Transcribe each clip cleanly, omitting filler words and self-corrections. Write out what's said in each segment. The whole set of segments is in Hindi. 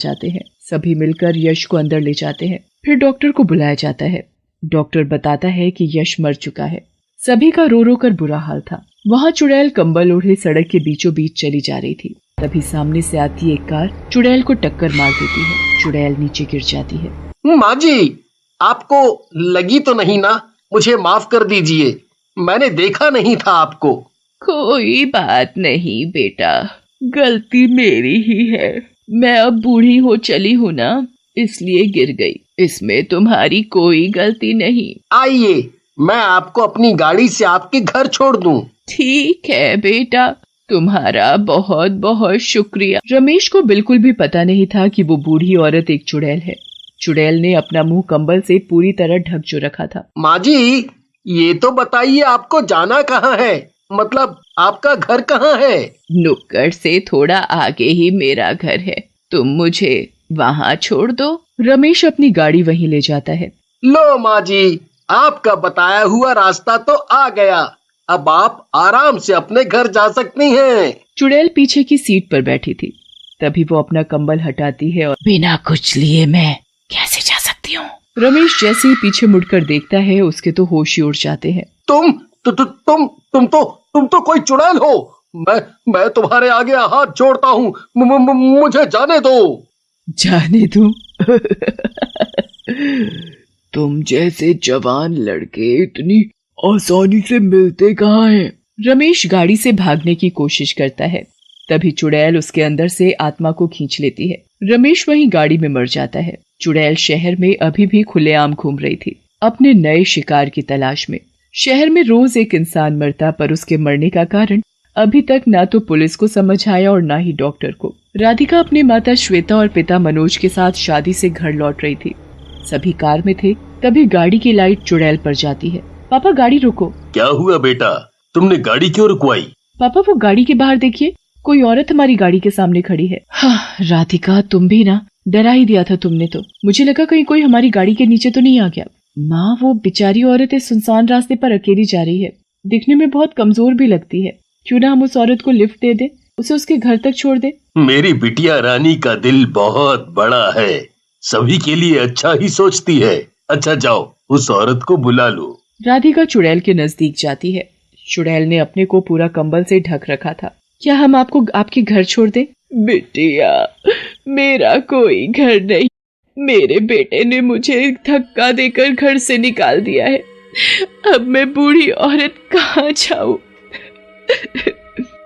जाते हैं। सभी मिलकर यश को अंदर ले जाते हैं। फिर डॉक्टर को बुलाया जाता है। डॉक्टर बताता है कि यश मर चुका है। सभी का रो रो कर बुरा हाल था। वहाँ चुड़ैल कंबल ओढ़े सड़क के बीचों बीच चली जा रही थी। तभी सामने से आती एक कार चुड़ैल को टक्कर मार देती है। चुड़ैल नीचे गिर जाती है। माँ जी, आपको लगी तो नहीं ना? मुझे माफ कर दीजिए, मैंने देखा नहीं था आपको। कोई बात नहीं बेटा, गलती मेरी ही है। मैं अब बूढ़ी हो चली हूँ ना, इसलिए गिर गई। इसमें तुम्हारी कोई गलती नहीं। आइए, मैं आपको अपनी गाड़ी से आपके घर छोड़ दूं। ठीक है बेटा, तुम्हारा बहुत बहुत शुक्रिया। रमेश को बिल्कुल भी पता नहीं था कि वो बूढ़ी औरत एक चुड़ैल है। चुड़ैल ने अपना मुंह कंबल से पूरी तरह ढक जो रखा था। माँ जी, ये तो बताइए आपको जाना कहाँ है? मतलब आपका घर कहाँ है? नुक्कड़ से थोड़ा आगे ही मेरा घर है, तुम मुझे वहाँ छोड़ दो। रमेश अपनी गाड़ी वहीं ले जाता है। लो माँ जी, आपका बताया हुआ रास्ता तो आ गया। अब आप आराम से अपने घर जा सकती हैं। चुड़ैल पीछे की सीट पर बैठी थी। तभी वो अपना कंबल हटाती है और बिना कुछ लिए मैं कैसे जा सकती हूँ? रमेश जैसे ही पीछे मुड़कर देखता है, उसके तो होश ही उड़ जाते हैं। तुम तो कोई चुड़ैल हो। मैं तुम्हारे आगे हाथ जोड़ता हूँ, मुझे जाने दो। जाने दो? तुम जैसे जवान लड़के इतनी आसानी से मिलते कहाँ हैं? रमेश गाड़ी से भागने की कोशिश करता है। तभी चुड़ैल उसके अंदर से आत्मा को खींच लेती है। रमेश वहीं गाड़ी में मर जाता है। चुड़ैल शहर में अभी भी खुलेआम घूम रही थी, अपने नए शिकार की तलाश में। शहर में रोज एक इंसान मरता, पर उसके मरने का कारण अभी तक ना तो पुलिस को समझ आया और ना ही डॉक्टर को। राधिका अपनी माता श्वेता और पिता मनोज के साथ शादी से घर लौट रही थी। सभी कार में थे। तभी गाड़ी की लाइट चुड़ैल पर जाती है। पापा, गाड़ी रोको। क्या हुआ बेटा, तुमने गाड़ी क्यों रुकवाई? पापा, वो गाड़ी के बाहर देखिए, कोई औरत हमारी गाड़ी के सामने खड़ी है। हाँ, राधिका, तुम भी ना, डरा ही दिया था तुमने तो। मुझे लगा कहीं कोई हमारी गाड़ी के नीचे तो नहीं आ गया। माँ, वो बेचारी औरत इस सुनसान रास्ते पर अकेली जा रही है, दिखने में बहुत कमजोर भी लगती है। क्यों ना हम उस औरत को लिफ्ट दे दें, उसे उसके घर तक छोड़ दें। मेरी बिटिया रानी का दिल बहुत बड़ा है, सभी के लिए अच्छा ही सोचती है। अच्छा जाओ, उस औरत को बुला लो। राधिका चुड़ैल के नजदीक जाती है। चुड़ैल ने अपने को पूरा कंबल से ढक रखा था। क्या हम आपको आपके घर छोड़ दें? बिटिया, मेरा कोई घर नहीं। मेरे बेटे ने मुझे धक्का देकर घर से निकाल दिया है। अब मैं बूढ़ी औरत कहाँ जाऊं?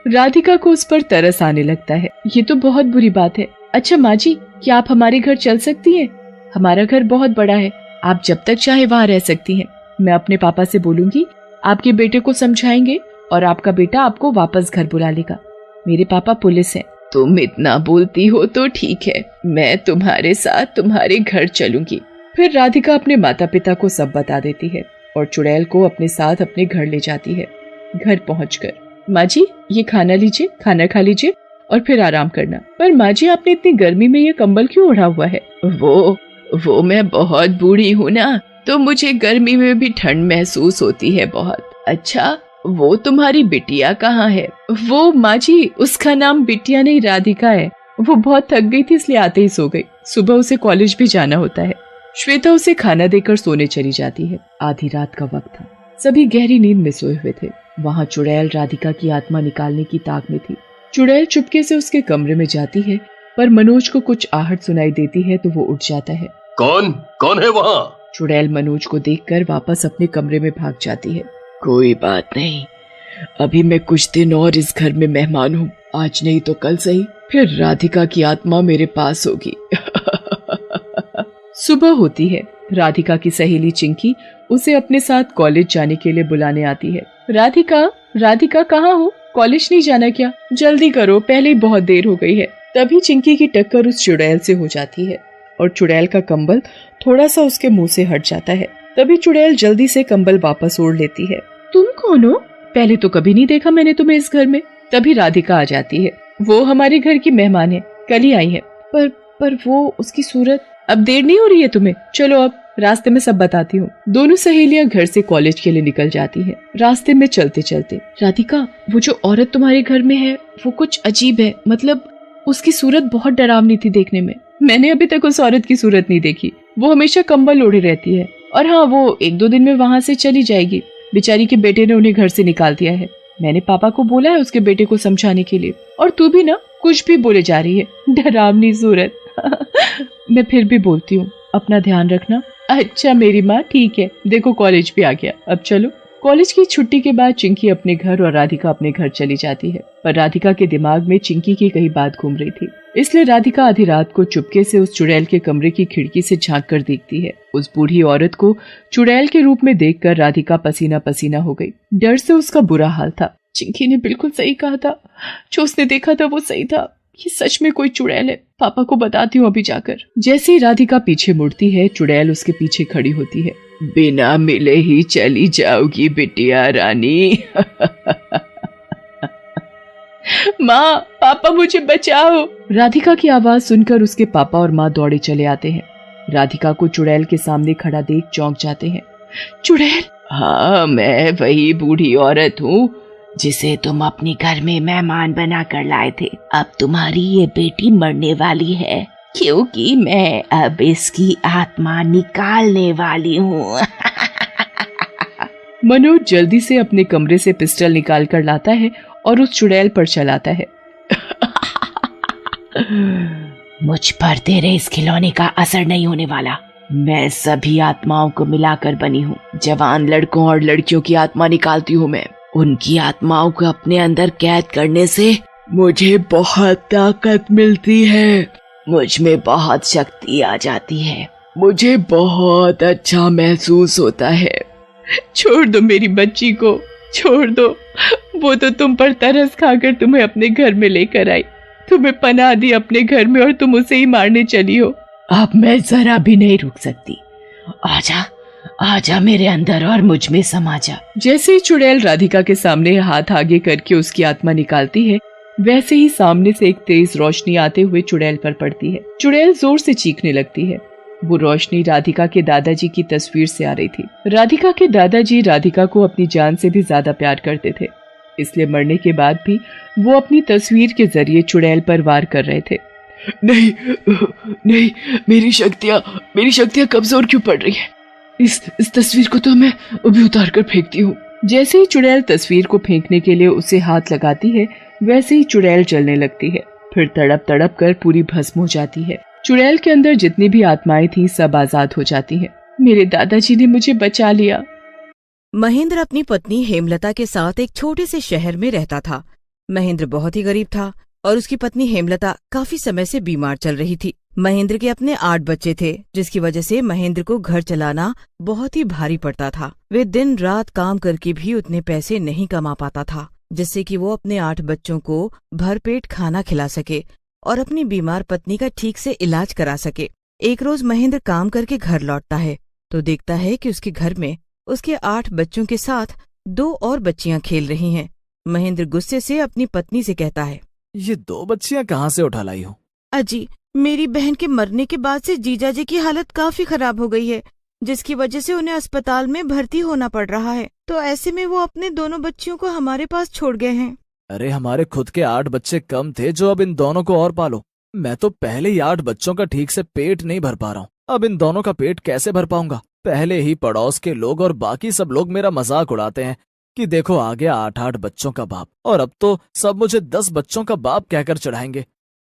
राधिका को उस पर तरस आने लगता है। ये तो बहुत बुरी बात है। अच्छा माँ जी, क्या आप हमारे घर चल सकती हैं? हमारा घर बहुत बड़ा है, आप जब तक चाहे वहाँ रह सकती हैं। मैं अपने पापा से बोलूंगी, आपके बेटे को समझाएंगे और आपका बेटा आपको वापस घर बुला लेगा। मेरे पापा पुलिस हैं। तुम इतना बोलती हो तो ठीक है, मैं तुम्हारे साथ तुम्हारे घर चलूंगी। फिर राधिका अपने माता पिता को सब बता देती है और चुड़ैल को अपने साथ अपने घर ले जाती है। घर पहुंचकर, माँ जी ये खाना लीजिए, खाना खा लीजिए और फिर आराम करना। पर माँ जी, आपने इतनी गर्मी में ये कंबल क्यों ओढ़ा हुआ है? वो मैं बहुत बूढ़ी हूँ ना, तो मुझे गर्मी में भी ठंड महसूस होती है बहुत। अच्छा, वो तुम्हारी बिटिया कहाँ है? वो माँ जी, उसका नाम बिटिया नहीं राधिका है। वो बहुत थक गई थी, इसलिए आते ही सो गई। सुबह उसे कॉलेज भी जाना होता है। श्वेता उसे खाना देकर सोने चली जाती है। आधी रात का वक्त था, सभी गहरी नींद में सोए हुए थे। वहाँ चुड़ैल राधिका की आत्मा निकालने की ताक में थी। चुड़ैल चुपके से उसके कमरे में जाती है, पर मनोज को कुछ आहट सुनाई देती है तो वो उठ जाता है। कौन है वहाँ? चुड़ैल मनोज को देखकर वापस अपने कमरे में भाग जाती है। कोई बात नहीं, अभी मैं कुछ दिन और इस घर में मेहमान हूँ, आज नहीं तो कल सही, फिर राधिका की आत्मा मेरे पास होगी। सुबह होती है। राधिका की सहेली चिंकी उसे अपने साथ कॉलेज जाने के लिए बुलाने आती है। राधिका कहाँ हो? कॉलेज नहीं जाना क्या? जल्दी करो, पहले ही बहुत देर हो गई है। तभी चिंकी की टक्कर उस चुड़ैल से हो जाती है और चुड़ैल का कंबल थोड़ा सा उसके मुंह से हट जाता है। तभी चुड़ैल जल्दी से कंबल वापस ओढ़ लेती है। तुम कौन हो? पहले तो कभी नहीं देखा मैंने तुम्हें इस घर में। तभी राधिका आ जाती है। वो हमारे घर की मेहमान है, कल ही आई है। पर वो उसकी सूरत। अब देर नहीं हो रही है तुम्हें? चलो अब रास्ते में सब बताती हूँ। दोनों सहेलियां घर से कॉलेज के लिए निकल जाती हैं। रास्ते में चलते चलते, राधिका, वो जो औरत तुम्हारे घर में है वो कुछ अजीब है, मतलब उसकी सूरत बहुत डरावनी थी देखने में। मैंने अभी तक उस औरत की सूरत नहीं देखी। वो हमेशा कंबल ओढ़े रहती है। और हाँ, वो 1-2 दिन में वहाँ से चली जाएगी। बेचारी के बेटे ने उन्हें घर से निकाल दिया है। मैंने पापा को बोला है उसके बेटे को समझाने के लिए। और तू भी ना कुछ भी बोले जा रही है, डरावनी सूरत। मैं फिर भी बोलती हूँ, अपना ध्यान रखना। अच्छा मेरी माँ, ठीक है। देखो कॉलेज भी आ गया, अब चलो। कॉलेज की छुट्टी के बाद चिंकी अपने घर और राधिका अपने घर चली जाती है। पर राधिका के दिमाग में चिंकी की कई बात घूम रही थी, इसलिए राधिका आधी रात को चुपके से उस चुड़ैल के कमरे की खिड़की से झांक कर देखती है। उस बूढ़ी औरत को चुड़ैल के रूप में देखकर राधिका पसीना पसीना हो गई। डर से उसका बुरा हाल था। चिंकी ने बिल्कुल सही कहा था, जो उसने देखा था वो सही था। ये सच में कोई चुड़ैल है। पापा को बताती हूँ अभी जाकर। जैसे ही राधिका पीछे मुड़ती है, चुड़ैल उसके पीछे खड़ी होती है। बिना मिले ही चली जाओगी बिटिया रानी। माँ, पापा मुझे बचाओ। राधिका की आवाज सुनकर उसके पापा और माँ दौड़े चले आते हैं। राधिका को चुड़ैल के सामने खड़ा देख चौंक जाते हैं। चुड़ैल? हाँ, मैं वही बूढ़ी औरत हूँ जिसे तुम अपने घर में मेहमान बना कर लाए थे। अब तुम्हारी ये बेटी मरने वाली है, क्योंकि मैं अब इसकी आत्मा निकालने वाली हूँ। मनोज जल्दी से अपने कमरे से पिस्टल निकाल कर लाता है और उस चुड़ैल पर चलाता है। मुझ पर तेरे इस खिलौने का असर नहीं होने वाला। मैं सभी आत्माओं को मिलाकर बनी हूँ। जवान लड़कों और लड़कियों की आत्मा निकालती हूँ मैं। उनकी आत्माओं को अपने अंदर कैद करने से मुझे बहुत ताकत मिलती है। मुझ में बहुत शक्ति आ जाती है। मुझे बहुत अच्छा महसूस होता है। छोड़ दो मेरी बच्ची को, छोड़ दो। वो तो तुम पर तरस खाकर तुम्हें अपने घर में लेकर आई, तुम्हें पनाह दी अपने घर में, और तुम उसे ही मारने चली हो। अब मैं जरा भी नहीं रुक सकती। आजा, आजा मेरे अंदर और मुझ में समा जा। जैसे ही चुड़ैल राधिका के सामने हाथ आगे करके उसकी आत्मा निकालती है, वैसे ही सामने से एक तेज रोशनी आते हुए चुड़ैल पर पड़ती है। चुड़ैल जोर से चीखने लगती है। वो रोशनी राधिका के दादाजी की तस्वीर से आ रही थी। राधिका के दादाजी राधिका को अपनी जान से भी ज्यादा प्यार करते थे, इसलिए मरने के बाद भी वो अपनी तस्वीर के जरिए चुड़ैल पर वार कर रहे थे। नहीं, नहीं, मेरी शक्तियाँ कमजोर क्यों पड़ रही है? इस तस्वीर को तो मैं अभी उतार कर फेंकती हूँ। जैसे ही चुड़ैल तस्वीर को फेंकने के लिए उसे हाथ लगाती है, वैसे ही चुड़ैल जलने लगती है। फिर तड़प तड़प कर पूरी भस्म हो जाती है। चुड़ैल के अंदर जितनी भी आत्माएं थीं, सब आजाद हो जाती हैं। मेरे दादाजी ने मुझे बचा लिया। महेंद्र अपनी पत्नी हेमलता के साथ एक छोटे से शहर में रहता था। महेंद्र बहुत ही गरीब था और उसकी पत्नी हेमलता काफी समय से बीमार चल रही थी। महेंद्र के अपने 8 बच्चे थे, जिसकी वजह से महेंद्र को घर चलाना बहुत ही भारी पड़ता था। वे दिन रात काम करके भी उतने पैसे नहीं कमा पाता था जिससे कि वो अपने 8 बच्चों को भरपेट खाना खिला सके और अपनी बीमार पत्नी का ठीक से इलाज करा सके। एक रोज महेंद्र काम करके घर लौटता है तो देखता है कि उसके घर में उसके 8 बच्चों के साथ 2 और बच्चियां खेल रही हैं। महेंद्र गुस्से से अपनी पत्नी से कहता है, ये 2 बच्चियां कहाँ से उठा लाई हो? अजी, मेरी बहन के मरने के बाद से जीजाजी की हालत काफी खराब हो गई है, जिसकी वजह से उन्हें अस्पताल में भर्ती होना पड़ रहा है। तो ऐसे में वो अपने दोनों बच्चियों को हमारे पास छोड़ गए हैं। अरे हमारे खुद के 8 बच्चे कम थे जो अब इन दोनों को और पालो। मैं तो पहले ही 8 बच्चों का ठीक से पेट नहीं भर पा रहा हूँ, अब इन दोनों का पेट कैसे भर पाऊंगा? पहले ही पड़ोस के लोग और बाकी सब लोग मेरा मजाक उड़ाते हैं कि देखो आ गया 8-8 बच्चों का बाप, और अब तो सब मुझे 10 बच्चों का बाप कहकर चढ़ाएंगे।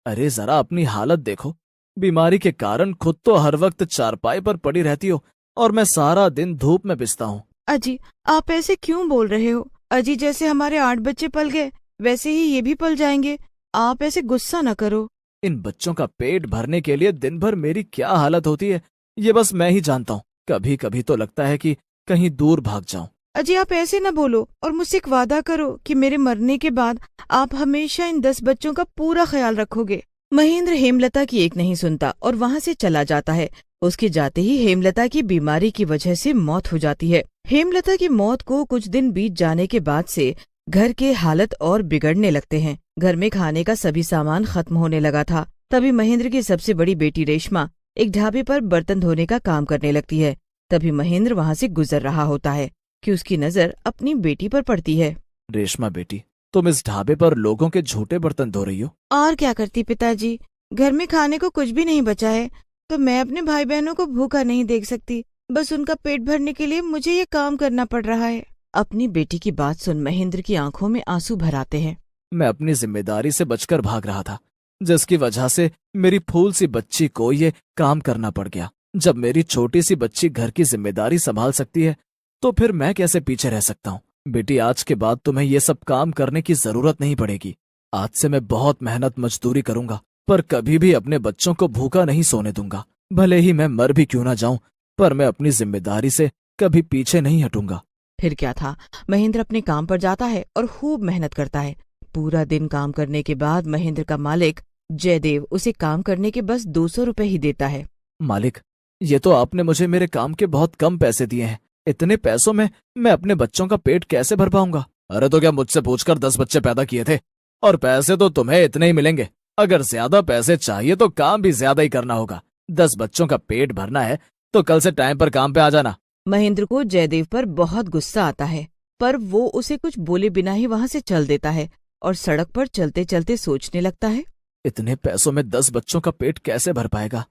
अरे जरा अपनी हालत देखो, बीमारी के कारण खुद तो हर वक्त चारपाई पर पड़ी रहती हो और मैं सारा दिन धूप में पिसता हूँ। अजी, आप ऐसे क्यों बोल रहे हो? अजी, जैसे हमारे 8 बच्चे पल गए वैसे ही ये भी पल जाएंगे। आप ऐसे गुस्सा न करो। इन बच्चों का पेट भरने के लिए दिन भर मेरी क्या हालत होती है ये बस मैं ही जानता हूँ। कभी कभी तो लगता है कि कहीं दूर भाग जाऊं। अजी, आप ऐसे न बोलो और मुझसे एक वादा करो कि मेरे मरने के बाद आप हमेशा इन 10 बच्चों का पूरा ख्याल रखोगे। महेंद्र हेमलता की एक नहीं सुनता और वहाँ से चला जाता है। उसके जाते ही हेमलता की बीमारी की वजह से मौत हो जाती है। हेमलता की मौत को कुछ दिन बीत जाने के बाद से घर के हालत और बिगड़ने लगते हैं। घर में खाने का सभी सामान खत्म होने लगा था। तभी महेंद्र की सबसे बड़ी बेटी रेशमा एक ढाबे पर बर्तन धोने का काम करने लगती है। तभी महेंद्र वहाँ से गुजर रहा होता है कि उसकी नजर अपनी बेटी पर पड़ती है। रेशमा बेटी, तुम इस ढाबे पर लोगों के झूठे बर्तन धो रही हो? और क्या करती पिताजी, घर में खाने को कुछ भी नहीं बचा है, तो मैं अपने भाई बहनों को भूखा नहीं देख सकती। बस उनका पेट भरने के लिए मुझे ये काम करना पड़ रहा है। अपनी बेटी की बात सुन महेंद्र की आंखों में आंसू भर आते हैं। मैं अपनी जिम्मेदारी से बचकर भाग रहा था, जिसकी वजह से मेरी फूल सी बच्ची को ये काम करना पड़ गया। जब मेरी छोटी सी बच्ची घर की जिम्मेदारी संभाल सकती है, तो फिर मैं कैसे पीछे रह सकता हूँ। बेटी, आज के बाद तुम्हें ये सब काम करने की जरूरत नहीं पड़ेगी। आज से मैं बहुत मेहनत मजदूरी करूंगा, पर कभी भी अपने बच्चों को भूखा नहीं सोने दूंगा। भले ही मैं मर भी क्यों ना जाऊं, पर मैं अपनी जिम्मेदारी से कभी पीछे नहीं हटूंगा। फिर क्या था, महेंद्र अपने काम पर जाता है और खूब मेहनत करता है। पूरा दिन काम करने के बाद महेंद्र का मालिक जयदेव उसे काम करने के बस 200 रुपए ही देता है। मालिक, ये तो आपने मुझे मेरे काम के बहुत कम पैसे दिए हैं। इतने पैसों में मैं अपने बच्चों का पेट कैसे भर पाऊंगा? अरे तो क्या मुझसे पूछकर 10 बच्चे पैदा किए थे? और पैसे तो तुम्हें इतने ही मिलेंगे। अगर ज्यादा पैसे चाहिए तो काम भी ज्यादा ही करना होगा। 10 बच्चों का पेट भरना है तो कल से टाइम पर काम पे आ जाना। महेंद्र को जयदेव पर बहुत गुस्सा आता है, पर वो उसे कुछ बोले बिना ही वहां से चल देता है और सड़क पर चलते चलते सोचने लगता है, इतने पैसों में 10 बच्चों का पेट कैसे भर पाएगा?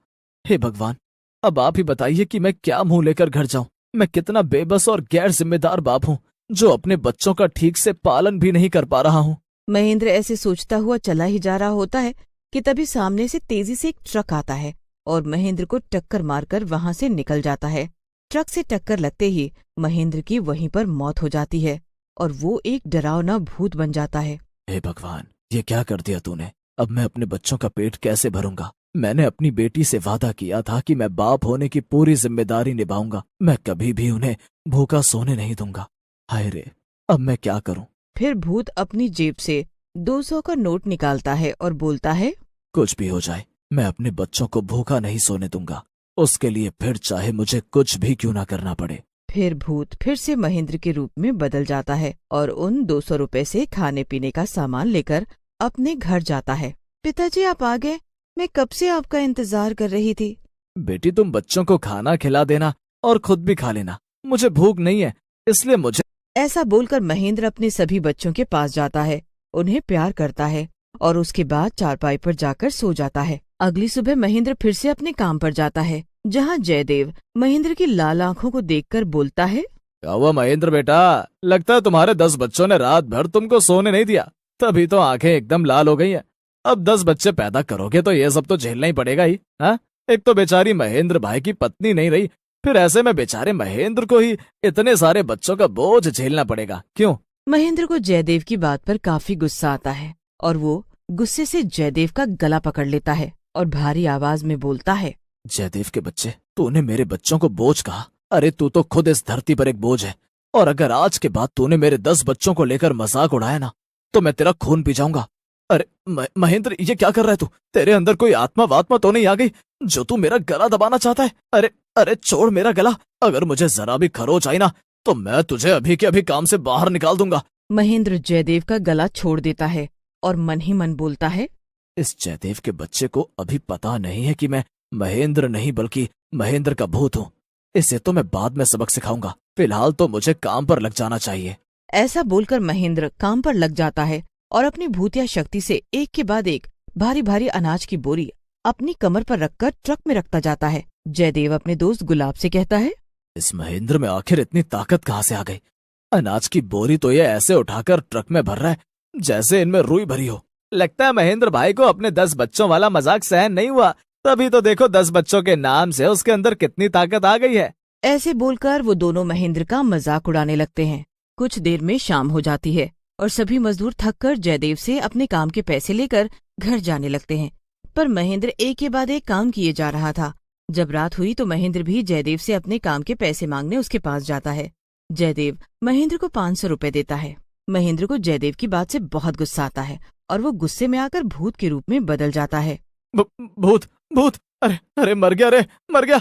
हे भगवान, अब आप ही बताइए कि मैं क्या मुंह लेकर घर जाऊं। मैं कितना बेबस और गैर जिम्मेदार बाप हूँ, जो अपने बच्चों का ठीक से पालन भी नहीं कर पा रहा हूँ। महेंद्र ऐसे सोचता हुआ चला ही जा रहा होता है कि तभी सामने से तेजी से एक ट्रक आता है और महेंद्र को टक्कर मारकर वहां से निकल जाता है। ट्रक से टक्कर लगते ही महेंद्र की वहीं पर मौत हो जाती है और वो एक डरावना भूत बन जाता है। हे भगवान, ये क्या कर दिया तूने? अब मैं अपने बच्चों का पेट कैसे भरूंगा? मैंने अपनी बेटी से वादा किया था कि मैं बाप होने की पूरी जिम्मेदारी निभाऊंगा। मैं कभी भी उन्हें भूखा सोने नहीं दूंगा। हाय रे, अब मैं क्या करूं? फिर भूत अपनी जेब से 200 का नोट निकालता है और बोलता है, कुछ भी हो जाए, मैं अपने बच्चों को भूखा नहीं सोने दूंगा। उसके लिए फिर चाहे मुझे कुछ भी क्यों ना करना पड़े। फिर भूत फिर से महेंद्र के रूप में बदल जाता है और उन 200 रुपए से खाने पीने का सामान लेकर अपने घर जाता है। पिताजी, आप आ गए? मैं कब से आपका इंतजार कर रही थी। बेटी, तुम बच्चों को खाना खिला देना और खुद भी खा लेना। मुझे भूख नहीं है, इसलिए मुझे। ऐसा बोलकर महेंद्र अपने सभी बच्चों के पास जाता है, उन्हें प्यार करता है और उसके बाद चारपाई पर जाकर सो जाता है। अगली सुबह महेंद्र फिर से अपने काम पर जाता है, जहाँ जयदेव महेंद्र की लाल आंखों को देखकर बोलता है, क्या हुआ महेंद्र बेटा? लगता है तुम्हारे 10 बच्चों ने रात भर तुमको सोने नहीं दिया, तभी तो आंखें एकदम लाल हो गई हैं। अब 10 बच्चे पैदा करोगे तो ये सब तो झेलना ही पड़ेगा ही। हाँ, एक तो बेचारी महेंद्र भाई की पत्नी नहीं रही, फिर ऐसे में बेचारे महेंद्र को ही इतने सारे बच्चों का बोझ झेलना पड़ेगा। क्यों? महेंद्र को जयदेव की बात पर काफी गुस्सा आता है और वो गुस्से से जयदेव का गला पकड़ लेता है और भारी आवाज में बोलता है, जयदेव के बच्चे, तूने मेरे बच्चों को बोझ कहा? अरे तू तो खुद इस धरती पर एक बोझ है, और अगर आज के बाद तूने मेरे 10 बच्चों को लेकर मजाक उड़ाया ना, तो मैं तेरा खून पी जाऊंगा। अरे महेंद्र, ये क्या कर रहा है तू? तेरे अंदर कोई आत्मा वात्मा तो नहीं आ गई जो तू मेरा गला दबाना चाहता है? अरे अरे छोड़ मेरा गला। अगर मुझे जरा भी खरोच आई ना, तो मैं तुझे अभी के अभी काम से बाहर निकाल दूंगा। महेंद्र जयदेव का गला छोड़ देता है और मन ही मन बोलता है, इस जयदेव के बच्चे को अभी पता नहीं है कि मैं महेंद्र नहीं बल्कि महेंद्र का भूत हूँ। इसे तो मैं बाद में सबक सिखाऊंगा, फिलहाल तो मुझे काम पर लग जाना चाहिए। ऐसा बोलकर महेंद्र काम पर लग जाता है और अपनी भूतिया शक्ति से एक के बाद एक भारी भारी अनाज की बोरी अपनी कमर पर रखकर ट्रक में रखता जाता है। जयदेव अपने दोस्त गुलाब से कहता है, इस महेंद्र में आखिर इतनी ताकत कहाँ से आ गई? अनाज की बोरी तो ये ऐसे उठाकर ट्रक में भर रहा है जैसे इनमें रुई भरी हो। लगता है महेंद्र भाई को अपने 10 बच्चों वाला मजाक सहन नहीं हुआ, तभी तो देखो 10 बच्चों के नाम से उसके अंदर कितनी ताकत आ गई है। ऐसे बोलकर वो दोनों महेंद्र का मजाक उड़ाने लगते हैं। कुछ देर में शाम हो जाती है और सभी मजदूर थककर जयदेव से अपने काम के पैसे लेकर घर जाने लगते हैं, पर महेंद्र एक के बाद एक काम किए जा रहा था। जब रात हुई तो महेंद्र भी जयदेव से अपने काम के पैसे मांगने उसके पास जाता है। जयदेव महेंद्र को 500 रुपए देता है। महेंद्र को जयदेव की बात से बहुत गुस्सा आता है और वो गुस्से में आकर भूत के रूप में बदल जाता है। भूत भूत, अरे अरे मर गया रे, मर गया।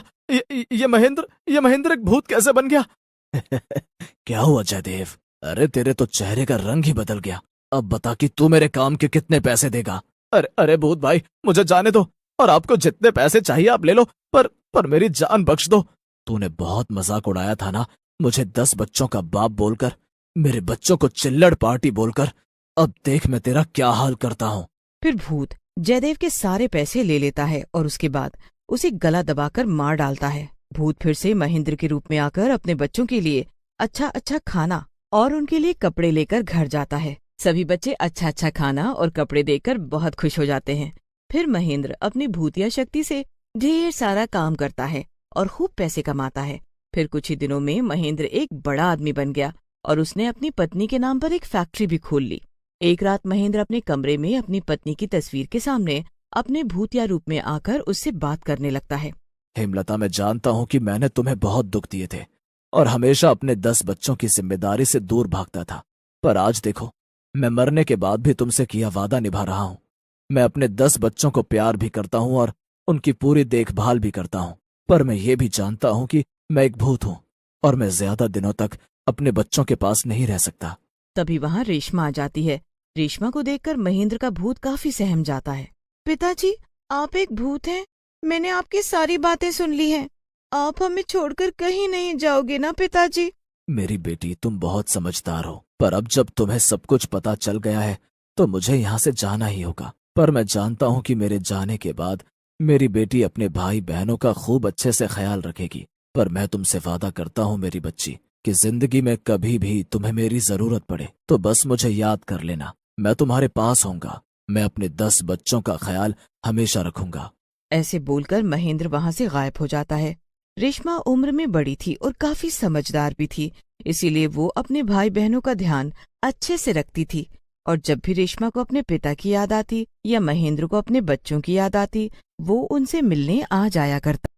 ये महेंद्र एक भूत कैसे बन गया? क्या हुआ जयदेव? अरे तेरे तो चेहरे का रंग ही बदल गया। अब बता कि तू मेरे काम के कितने पैसे देगा? अरे अरे भूत भाई, मुझे जाने दो और आपको जितने पैसे चाहिए आप ले लो, पर मेरी जान बख्श दो। तूने बहुत मजाक उड़ाया था ना मुझे 10 बच्चों का बाप बोलकर, मेरे बच्चों को चिल्लड़ पार्टी बोलकर। अब देख मैं तेरा क्या हाल करता हूँ। फिर भूत जयदेव के सारे पैसे ले लेता है और उसके बाद उसे गला दबाकर मार डालता है। भूत फिर से महेंद्र के रूप में आकर अपने बच्चों के लिए अच्छा अच्छा खाना और उनके लिए कपड़े लेकर घर जाता है। सभी बच्चे अच्छा अच्छा खाना और कपड़े देकर बहुत खुश हो जाते हैं। फिर महेंद्र अपनी भूतिया शक्ति से ढेर सारा काम करता है और खूब पैसे कमाता है। फिर कुछ ही दिनों में महेंद्र एक बड़ा आदमी बन गया और उसने अपनी पत्नी के नाम पर एक फैक्ट्री भी खोल ली। एक रात महेंद्र अपने कमरे में अपनी पत्नी की तस्वीर के सामने अपने भूतिया रूप में आकर उससे बात करने लगता है। हेमलता, मैं जानता हूँ कि मैंने तुम्हें बहुत दुख दिए थे और हमेशा अपने 10 बच्चों की जिम्मेदारी से दूर भागता था, पर आज देखो, मैं मरने के बाद भी तुमसे किया वादा निभा रहा हूँ। मैं अपने 10 बच्चों को प्यार भी करता हूँ और उनकी पूरी देखभाल भी करता हूँ, पर मैं ये भी जानता हूँ कि मैं एक भूत हूँ और मैं ज्यादा दिनों तक अपने बच्चों के पास नहीं रह सकता। तभी वहाँ रेशमा आ जाती है। रेशमा को देखकर महेंद्र का भूत काफी सहम जाता है। पिताजी, आप एक भूत हैं। मैंने आपकी सारी बातें सुन ली हैं। आप हमें छोड़कर कहीं नहीं जाओगे ना पिताजी? मेरी बेटी, तुम बहुत समझदार हो, पर अब जब तुम्हें सब कुछ पता चल गया है तो मुझे यहाँ से जाना ही होगा। पर मैं जानता हूँ कि मेरे जाने के बाद मेरी बेटी अपने भाई बहनों का खूब अच्छे से ख्याल रखेगी। पर मैं तुमसे वादा करता हूँ मेरी बच्ची, कि जिंदगी में कभी भी तुम्हें मेरी जरूरत पड़े तो बस मुझे याद कर लेना। मैं तुम्हारे पास होऊंगा। मैं अपने 10 बच्चों का ख्याल हमेशा रखूंगा। ऐसे बोलकर महेंद्र वहाँ से गायब हो जाता है। रेशमा उम्र में बड़ी थी और काफी समझदार भी थी, इसीलिए वो अपने भाई बहनों का ध्यान अच्छे से रखती थी। और जब भी रेशमा को अपने पिता की याद आती या महेंद्र को अपने बच्चों की याद आती, वो उनसे मिलने आ जाया करता।